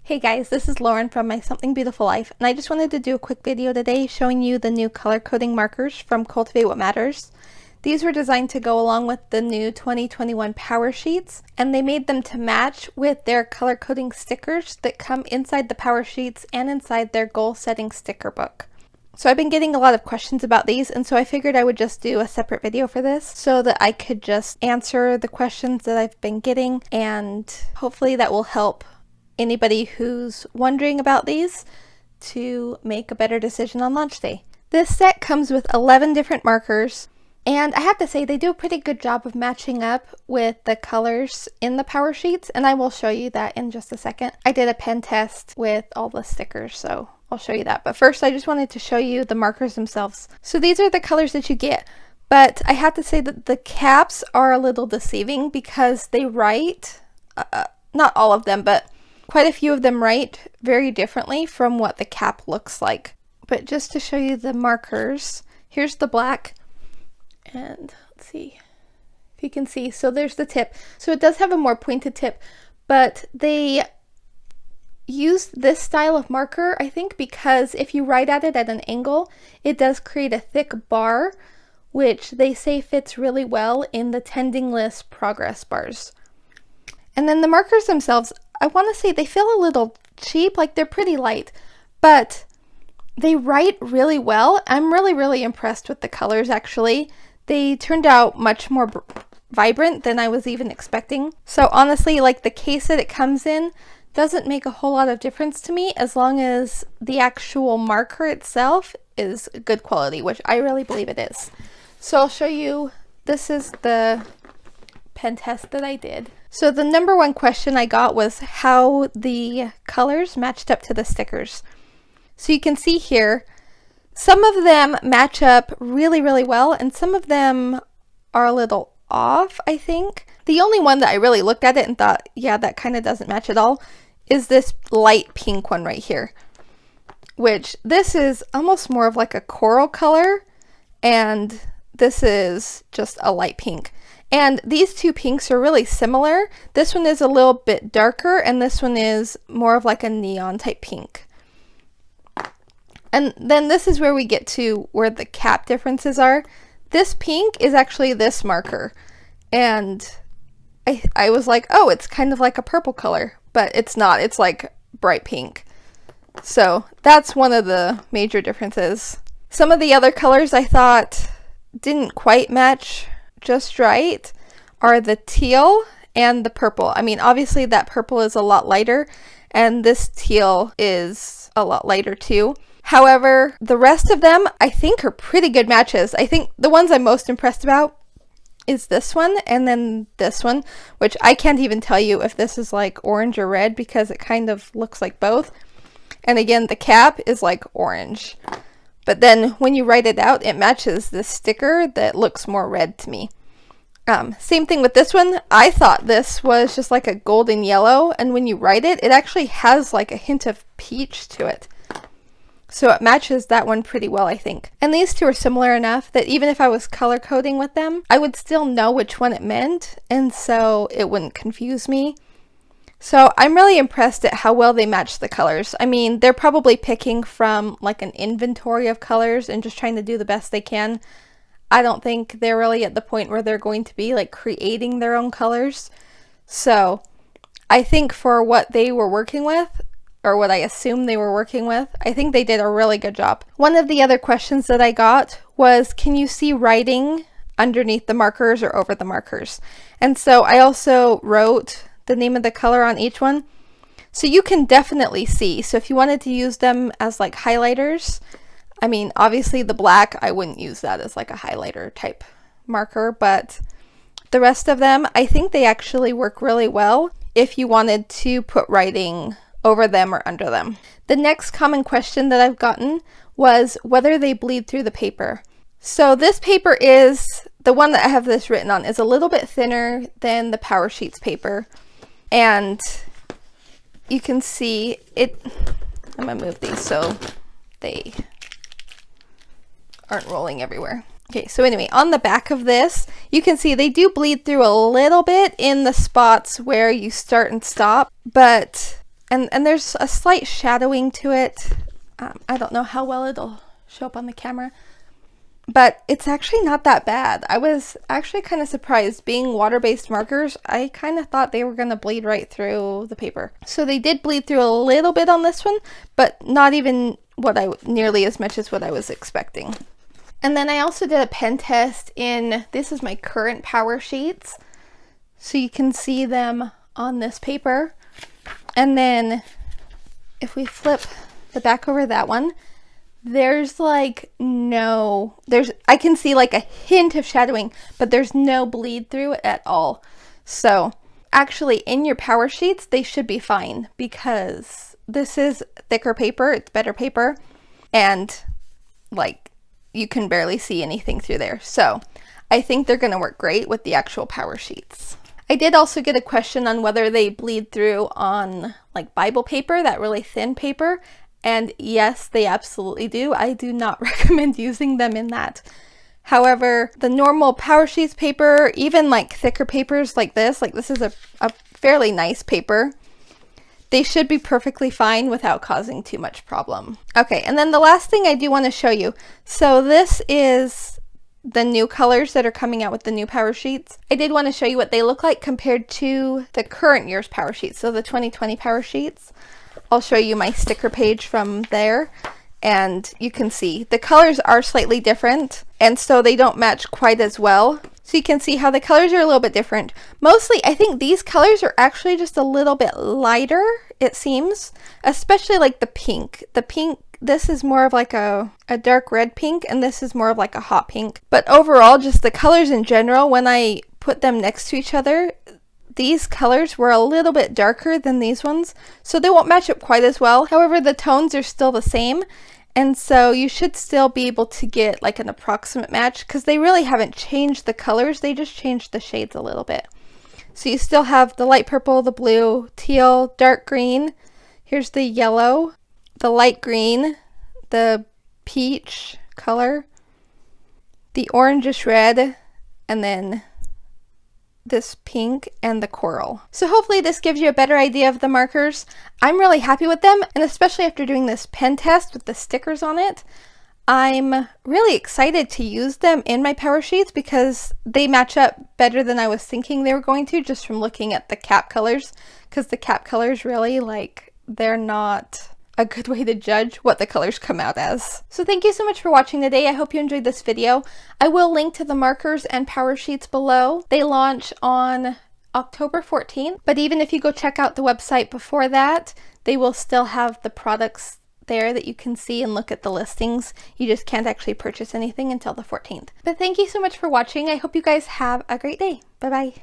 Hey guys, this is Lauren from My Something Beautiful Life, and I just wanted to do a quick video today showing you the new color coding markers from Cultivate What Matters. These were designed to go along with the new 2021 Power Sheets, and they made them to match with their color coding stickers that come inside the Power Sheets and inside their goal setting sticker book. So I've been getting a lot of questions about these, and so I figured I would just do a separate video for this so that I could just answer the questions that I've been getting, and hopefully that will help anybody who's wondering about these to make a better decision on launch day. This set comes with 11 different markers, and I have to say they do a pretty good job of matching up with the colors in the Power Sheets, and I will show you that in just a second. I did a pen test with all the stickers, so I'll show you that. But first I just wanted to show you the markers themselves. So these are the colors that you get, but I have to say that the caps are a little deceiving because they write, not all of them, but quite a few of them write very differently from what the cap looks like. But just to show you the markers, here's the black, and let's see if you can see. So there's the tip. So it does have a more pointed tip, but they used this style of marker, I think, because if you write at it at an angle, it does create a thick bar, which they say fits really well in the tending list progress bars. And then the markers themselves, I want to say they feel a little cheap, like they're pretty light, but they write really well. I'm really impressed with the colors actually. They turned out much more vibrant than I was even expecting. So honestly, like the case that it comes in doesn't make a whole lot of difference to me as long as the actual marker itself is good quality, which I really believe it is. So I'll show you, this is the pen test that I did. So the number one question I got was how the colors matched up to the stickers. So you can see here, some of them match up really well, and some of them are a little off, I think. The only one that I really looked at it and thought, yeah, that kind of doesn't match at all, is this light pink one right here, which this is almost more of like a coral color, and this is just a light pink. And these two pinks are really similar. This one is a little bit darker, and this one is more of like a neon type pink. And then this is where we get to where the cap differences are. This pink is actually this marker, and I was like, oh, it's kind of like a purple color, but it's not. It's like bright pink. So that's one of the major differences. Some of the other colors I thought didn't quite match just right are the teal and the purple. I mean, obviously that purple is a lot lighter, and this teal is a lot lighter too. However, the rest of them I think are pretty good matches. I think the ones I'm most impressed about is this one and then this one, which I can't even tell you if this is like orange or red because it kind of looks like both. And again, the cap is like orange. But then when you write it out, it matches this sticker that looks more red to me. Same thing with this one. I thought this was just like a golden yellow, and when you write it, it actually has like a hint of peach to it. So it matches that one pretty well, I think. And these two are similar enough that even if I was color coding with them, I would still know which one it meant, and so it wouldn't confuse me. So I'm really impressed at how well they match the colors. I mean, they're probably picking from like an inventory of colors and just trying to do the best they can. I don't think they're really at the point where they're going to be like creating their own colors. So I think for what they were working with, or what I assume they were working with, I think they did a really good job. One of the other questions that I got was, can you see writing underneath the markers or over the markers? And so I also wrote the name of the color on each one, so you can definitely see. So if you wanted to use them as like highlighters, I mean, obviously the black, I wouldn't use that as like a highlighter type marker, but the rest of them, I think they actually work really well if you wanted to put writing over them or under them. The next common question that I've gotten was whether they bleed through the paper. So this paper is, the one that I have this written on, is a little bit thinner than the Power Sheets paper. And you can see it, I'm gonna move these so they aren't rolling everywhere. Okay, so anyway, on the back of this, you can see they do bleed through a little bit in the spots where you start and stop, but And there's a slight shadowing to it. I don't know how well it'll show up on the camera, but it's actually not that bad. I was actually kind of surprised. Being water-based markers, I kind of thought they were going to bleed right through the paper. So they did bleed through a little bit on this one, but not even nearly as much as what I was expecting. And then I also did a pen test in, this is my current Powersheets. So you can see them on this paper. And then if we flip the back over that one, there's like I can see like a hint of shadowing, but there's no bleed through it at all. So actually in your Powersheets, they should be fine because this is thicker paper, it's better paper, and like you can barely see anything through there. So I think they're going to work great with the actual Powersheets. I did also get a question on whether they bleed through on like Bible paper, that really thin paper. And yes, they absolutely do. I do not recommend using them in that. However, the normal Powersheets paper, even like thicker papers like this is a fairly nice paper, they should be perfectly fine without causing too much problem. Okay, and then the last thing I do want to show you. So this is the new colors that are coming out with the new Powersheets. I did want to show you what they look like compared to the current year's Powersheets, so the 2020 Powersheets. I'll show you my sticker page from there, and you can see the colors are slightly different, and so they don't match quite as well. So you can see how the colors are a little bit different. Mostly, I think these colors are actually just a little bit lighter, it seems, especially like the pink. The pink, this is more of like a dark red pink, and this is more of like a hot pink. But overall, just the colors in general, when I put them next to each other, these colors were a little bit darker than these ones, so they won't match up quite as well. However, the tones are still the same, and so you should still be able to get like an approximate match because they really haven't changed the colors, they just changed the shades a little bit. So you still have the light purple, the blue, teal, dark green, here's the yellow, the light green, the peach color, the orangish red, and then this pink and the coral. So hopefully this gives you a better idea of the markers. I'm really happy with them, and especially after doing this pen test with the stickers on it, I'm really excited to use them in my Powersheets because they match up better than I was thinking they were going to just from looking at the cap colors, because the cap colors really, like, they're not a good way to judge what the colors come out as. So thank you so much for watching today. I hope you enjoyed this video. I will link to the markers and Powersheets below. They launch on October 14th, but even if you go check out the website before that, they will still have the products there that you can see and look at the listings. You just can't actually purchase anything until the 14th. But thank you so much for watching. I hope you guys have a great day. Bye bye.